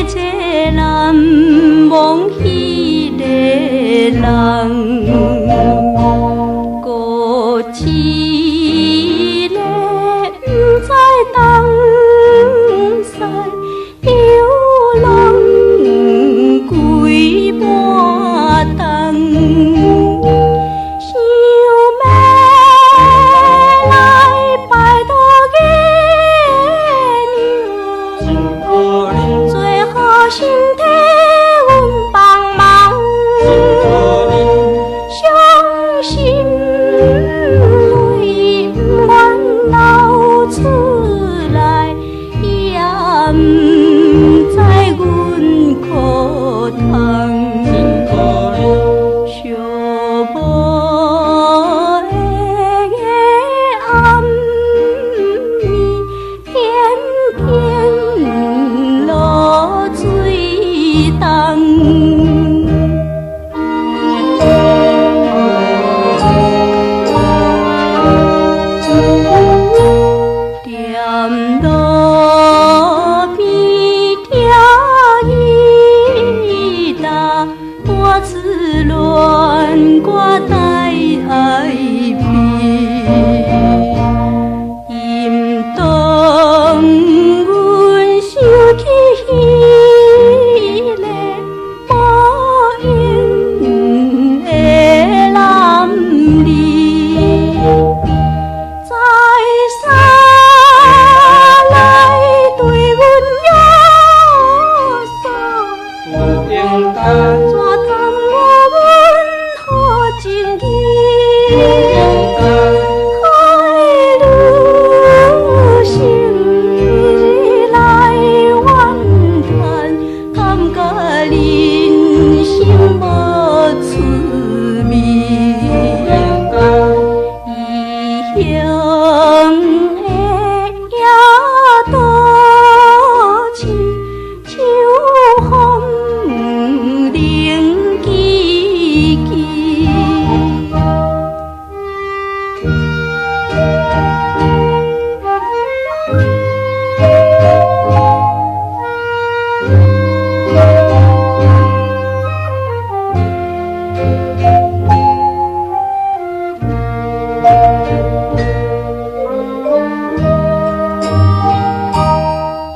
一个人忘彼个人，孤一个不知东西，游人归半灯。身体阮帮忙，伤心泪不愿流出来，也不知阮苦痛。寂寞的暗暝，偏偏落水重。踮路边听伊打歌词乱歌带爱悲，因当阮想起迄个无影的男儿，在山内对阮忧伤，怎通有阮好情义？爱愈深，日来怨叹，感觉人生无趣味。异乡的野渡市，秋风冷凄凄。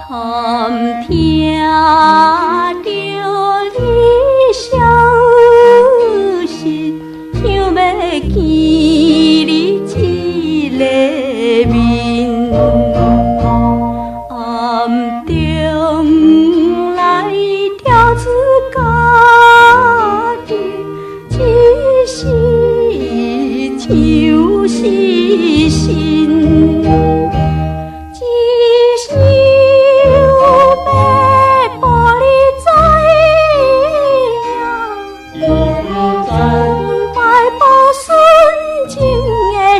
探听着你消息，想要见你一个面，暗中来调自家己，一时像是心。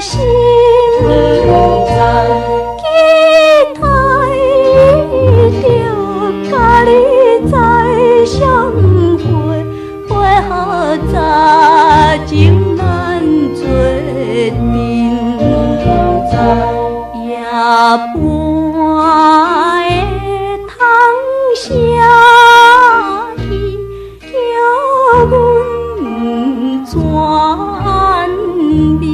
心期待着甲你再相会，会好早情难做阵，夜半的窗声起，叫阮转变。